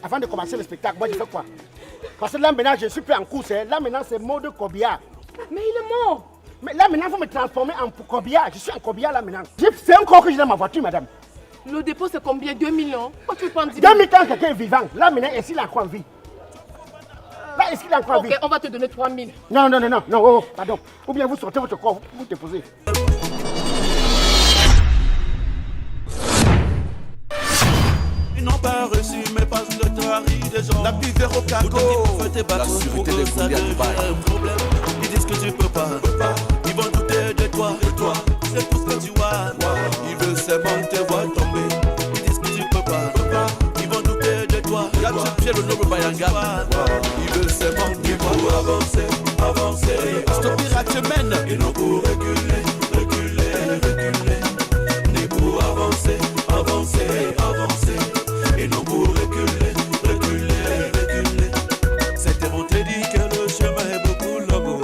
avant de commencer le spectacle, moi je fais quoi? Parce que là maintenant je suis plus en course, là maintenant c'est mode corbillard. Mais il est mort. Mais là maintenant il faut me transformer en corbillard, je suis en corbillard là maintenant. C'est encore que j'ai dans ma voiture madame. Le dépôt c'est combien? 2 millions? Pourquoi tu veux prendre 10 000? 000? 2000 ans quelqu'un est vivant, là maintenant est-ce qu'il a encore en vie? Là est-ce qu'il a encore en vie? Ok, on va te donner 3 000. Non, oh, pardon. Ou bien vous sortez votre corps, vous déposez. Ils n'ont pas reçu mes passes de trahie des gens. La vie vers au cargo. La sûreté des fouilles à Dubaï. Ils disent que tu peux pas. Ils vont douter de toi. C'est tout ce que tu vois. Ils veulent seulement te voir tomber. Ils disent que tu peux pas. Ils vont douter de toi. Regarde ce pied, le noble Bayanga. Ils veulent seulement te voir avancer. Stopper à semaine. Ils n'ont pour reculer. Ni pour avancer. Et non pour reculer. Certains vont te dire que le chemin est beaucoup long.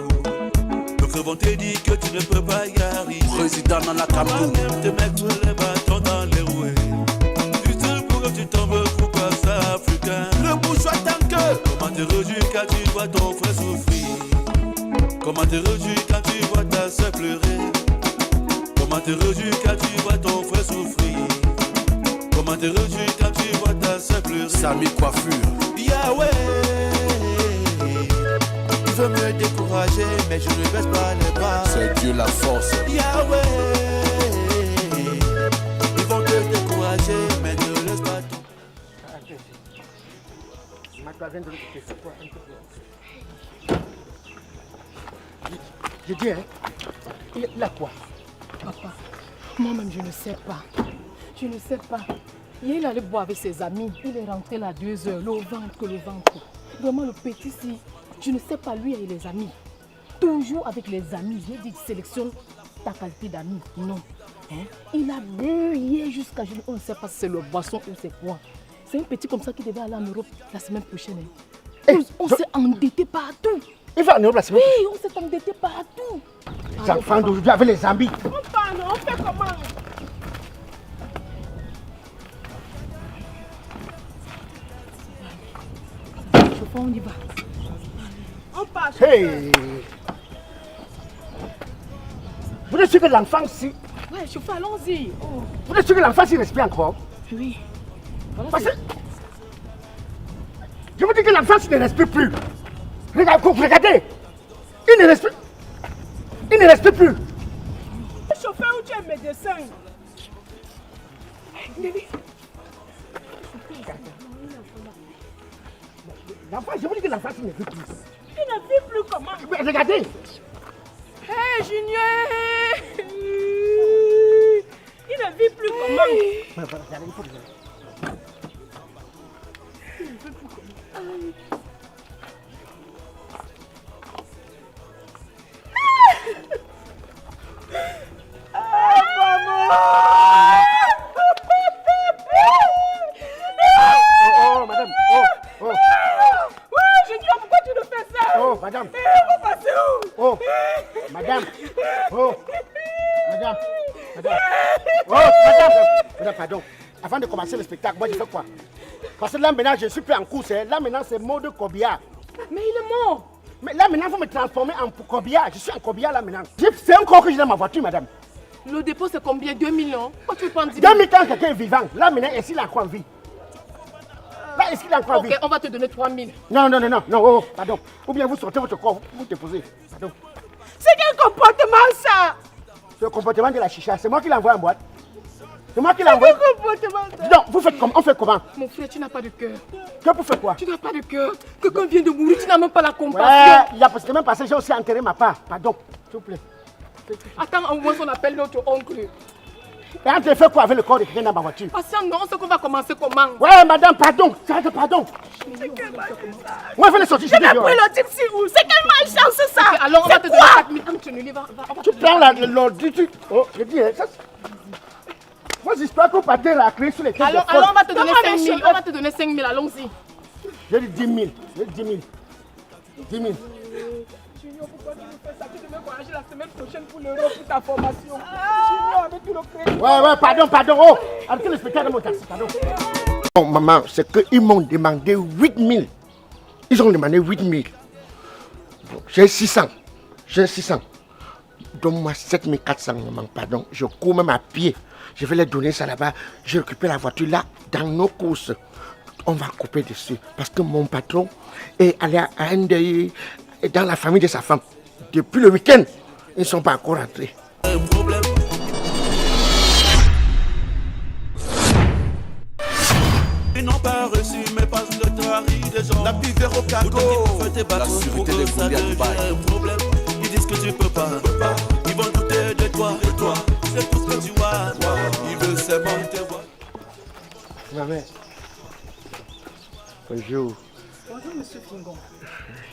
D'autres vont te dire que tu ne peux pas y arriver. Président dans la Cameroun. Te mettre les bâtons dans les roues. Tu te pour que tu tombes pour pas africain. Le bourgeois tant que. Comment te réjouir quand tu vois ton frère souffrir? Comment te réjouir quand tu vois ta soeur pleurer? Comment te réjouir quand tu vois ton frère souffrir? Comment te réjouir quand tu vois ta soeur pleurer? Samy Coiffure. Yahweh, il veut me décourager, mais je ne baisse pas les bras. C'est Dieu la force. Yahweh, ils vont te décourager, mais ne laisse pas tout. Je dis, hein, il a quoi? Papa, moi-même je ne sais pas. Je ne sais pas. Hier, il allait boire avec ses amis. Il est rentré là à 2 heures. Le ventre. Vraiment, le petit, si. Je ne sais pas, lui et les amis. Toujours avec les amis. J'ai dit, sélectionne ta qualité d'ami. Non. Hein? Il a bu hier jusqu'à... On ne sait pas si c'est le boisson ou c'est quoi. C'est un petit comme ça qui devait aller en Europe la semaine prochaine. Hein? On s'est endetté partout. Il va en Europe la semaine prochaine? Oui, on s'est endetté partout. Les enfants d'aujourd'hui avec les zombies. On fait comment? On y va. On passe. Hey! Vous êtes sûr que l'enfant si... Ouais, chauffeur, allons-y. Oh. Vous êtes sûr que l'enfant s'y respire encore? Oui. Voilà. Parce que... Je vous dis que l'enfant s'y ne respire plus. Regardez. Il ne respire plus. Chauffeur, où tu es médecin? L'enfant, je vous dis que l'enfant s'y ne vit plus. Il ne vit plus comment? Mais regardez. Hé, Junior! Il ne vit plus comment? Il ne vit plus comment? Oh, madame. Oh. Junior, pourquoi tu nous fais ça? Oh, madame. On va passer où? Oh, madame. Oh, madame. Oh, madame, pardon. Avant de commencer le spectacle, moi je fais quoi? Parce que là maintenant je suis plus en course, là maintenant c'est mode corbillard. Mais il est mort. Mais là maintenant il faut me transformer en corbillard, je suis en corbillard là maintenant. C'est encore que j'ai dans ma voiture madame. Le dépôt c'est combien? 2 millions? Pourquoi tu veux prendre 10 000? 2000 ans quelqu'un est vivant, là maintenant est-ce qu'il a encore en vie? Là est-ce qu'il a encore en vie? Ok, on va te donner 3 000. Non, oh, pardon. Ou bien vous sortez votre corps, vous déposez. Pardon. C'est quel comportement ça? C'est le comportement de la chicha, c'est moi qui l'envoie en boîte. C'est moi qui l'envoie. Quel comportement ça? Non, vous faites comment? On fait comment? Mon frère, tu n'as pas de cœur. Que vous faites quoi? Tu n'as pas de cœur. Quelqu'un vient de mourir, tu n'as même pas la compassion. Ouais, il y a parce que même passé, j'ai aussi enterré ma part. Pardon, s'il vous plaît. Attends, au moins on appelle notre oncle. Et on te fait quoi avec le corps de quelqu'un dans ma voiture? Patient, non, on sait qu'on va commencer comment? Ouais, madame, pardon. Pardon. Ouais, fais les sortir. Je vais prendre le type si où? C'est quelle malchance ça? Okay, alors on va te donner 4 000. Tu prends l'ordi, oh, je dis, ça. Moi, j'espère qu'on partait la clé sur les têtes. Alors, on va te donner 5 000. On va te donner 5 000, allons-y. J'ai dit 10 000. J'ai dit 10 000. 10 000. Junior, pourquoi tu nous fais ça? Tu devais voyager la semaine prochaine pour l'Europe, pour ta formation. Junior, avec tout le crédit. Ouais, pardon. Oh, arrêtez le spectacle de mon taxi, pardon. Bon, maman, c'est qu'ils m'ont demandé 8 000. Ils ont demandé 8 000. Bon, j'ai 600. Donne-moi 7 400, maman, pardon. Je cours même à pied. Je vais les donner ça là-bas. J'ai récupéré la voiture là, dans nos courses. On va couper dessus. Parce que mon patron est allé à un deuil dans la famille de sa femme. Depuis le week-end, ils ne sont pas encore rentrés. Ils n'ont pas reçu mes passes de Tari des gens. La pivère au cago. La sûreté des bouliers à Dubaï. Ils disent que tu peux pas. Ils vont douter de toi. C'est tout ce que tu vois. Ils veulent seulement te voir. Ma mère. Bonjour. Bonjour, monsieur Fingon.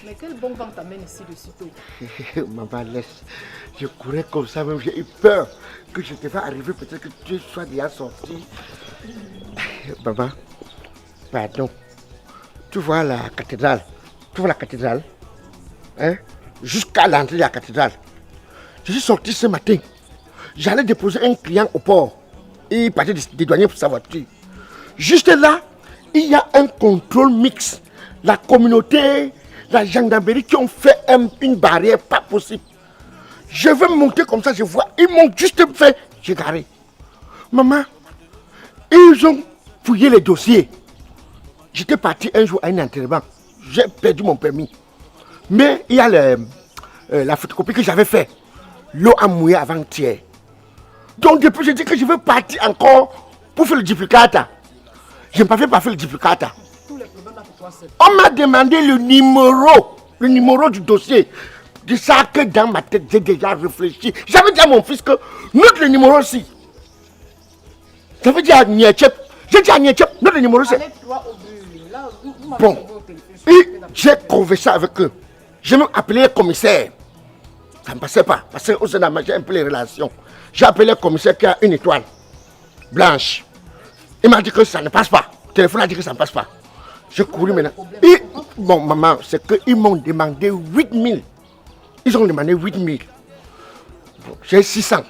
Mais quel bon vent t'amène ici de sitôt? Maman, laisse. Je courais comme ça, même j'ai eu peur que je devais arriver, peut-être que tu sois déjà sorti. Maman, pardon. Tu vois la cathédrale? Hein? Jusqu'à l'entrée de la cathédrale. Je suis sorti ce matin. J'allais déposer un client au port. Et il partait dédouaner pour sa voiture. Juste là, il y a un contrôle mixte. La communauté, la gendarmerie qui ont fait une barrière pas possible. Je veux monter comme ça, je vois. Ils m'ont juste fait, j'ai garé. Maman, ils ont fouillé les dossiers. J'étais parti un jour à un entraînement. J'ai perdu mon permis. Mais il y a la photocopie que j'avais fait. L'eau a mouillé avant-hier. Donc depuis, je dis que je veux partir encore pour faire le duplicata. Je ne peux pas faire le duplicata. On m'a demandé le numéro du dossier. De ça que dans ma tête, j'ai déjà réfléchi. J'avais dit à mon fils que notre numéro aussi. J'avais dit à Nietchep. J'ai dit à Nietchep, notre numéro c'est. Bon, et j'ai conversé avec eux. J'ai même appelé le commissaire. Ça ne passait pas. Parce qu'au Sénat, j'ai un peu les relations. J'ai appelé le commissaire qui a une étoile blanche. Il m'a dit que ça ne passe pas. Le téléphone a dit que ça ne passe pas. J'ai couru maintenant. Et, bon, maman, c'est qu'ils m'ont demandé 8 000. Ils ont demandé 8 000. Bon, j'ai 600.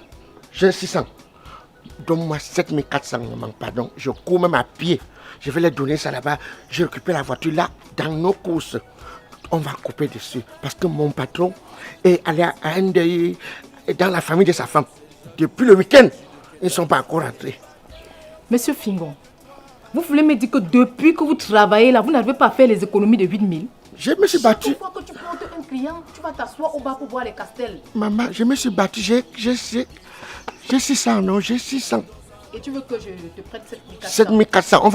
Donne-moi 7 400, maman, pardon. Je cours même à pied. Je vais les donner ça là-bas. J'ai récupéré la voiture là, dans nos courses. On va couper dessus. Parce que mon patron est allé à un deuil dans la famille de sa femme. Depuis le week-end, ils ne sont pas encore rentrés. Monsieur Fingon, vous voulez me dire que depuis que vous travaillez là, vous n'arrivez pas à faire les économies de 8 000? Je me suis battu. Chaque fois que tu portes un client, tu vas t'asseoir au bas pour voir les castels. Maman, je me suis battu. J'ai 600, non, j'ai 600. Et tu veux que je te prête 7400? 7400, on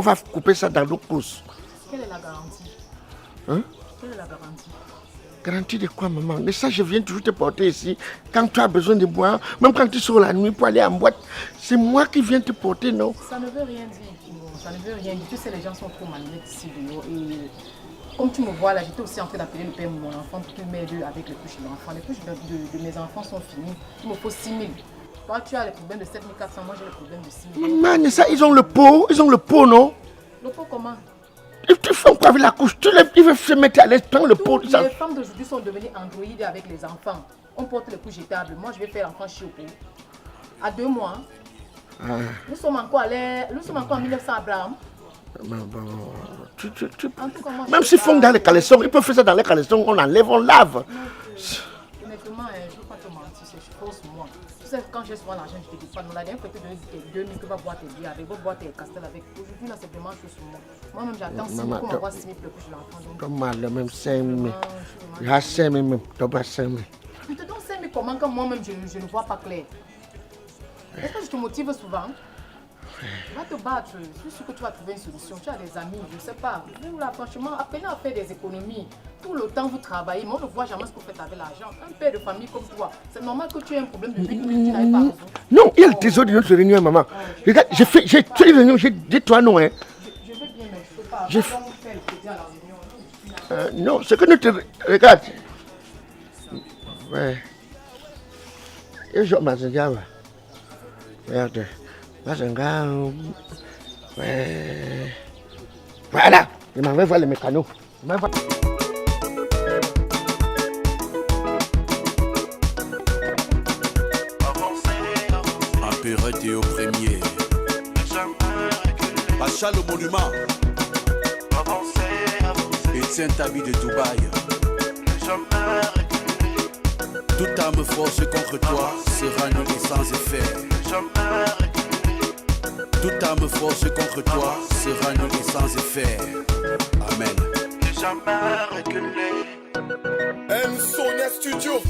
va couper ça dans nos courses. Quelle est la garantie? Hein? Quelle est la garantie? Garantie de quoi, maman? Mais ça, je viens toujours te porter ici. Quand tu as besoin de boire, même quand tu sors la nuit pour aller en boîte, c'est moi qui viens te porter, non? Ça ne veut rien dire, Fingon. Ça ne veut rien dire. Tu sais, les gens sont trop malhonnêtes ici dehors. Et comme tu me vois là, j'étais aussi en train d'appeler le père de mon enfant pour qu'il m'aide avec les couches de l'enfant. Les couches de mes enfants sont finies. Il me faut 6 000. Toi, tu as les problèmes de 7 400. Moi, j'ai les problèmes de 6 000. Maman, mais ça, ils ont le pot, non? Le pot comment? Tu fais quoi avec la couche? Ils veulent se mettre à l'aise, prendre le pot. Les femmes d'aujourd'hui sont devenues androïdes avec les enfants. On porte les couches jetables. Moi, je vais faire l'enfant chiopé. À 2 mois. Nous sommes encore en 1900, Abraham. Même s'ils font dans les caleçons, ils peuvent faire ça dans les caleçons, on enlève, on lave. Honnêtement, je ne veux pas te mentir, c'est fausse moi. Tu sais, quand j'ai souvent l'argent, je te dis pas, non, la dernière fois que tu donnes 2000, tu vas boire tes billets avec, tu vas boire tes castels avec. Aujourd'hui, là, c'est vraiment chose sur moi. Moi-même, j'attends 6 000 pour m'avoir 6 000 pour le couche de l'enfant. Comme le même 5 000. Il y a 5 000 même, tu n'as pas 5 000. Tu te donnes 5 000 comment quand moi-même, je ne vois pas clair? Est-ce que je te motive souvent? Va te battre, je suis sûr que tu vas trouver une solution. Tu as des amis, je ne sais pas. Vous là, franchement, apprenez à faire des économies. Tout le temps, vous travaillez, mais on ne voit jamais ce que vous faites avec l'argent. Un père de famille comme toi, c'est normal que tu aies un problème de 8 000 tu n'arrives pas à résoudre. Non, il y a le trésor de notre réunion, maman. Regarde, j'ai fait une réunion, j'ai dit toi non, hein. Je veux bien, mais je ne peux pas. Je faire le crédit à la réunion. Non, c'est que notre... Regarde. Ouais. Et je m'en suis dit, regarde. Ouais. Voilà, je m'en vais voir les mécanos. Apérité au premier. Pas Sacha le monument. Etienne Tabi de Dubaï. Toute arme force contre toi sera nulle et sans effet. Toute arme force contre toi sera nulle et sans effet. Amen. M Sonia Studio.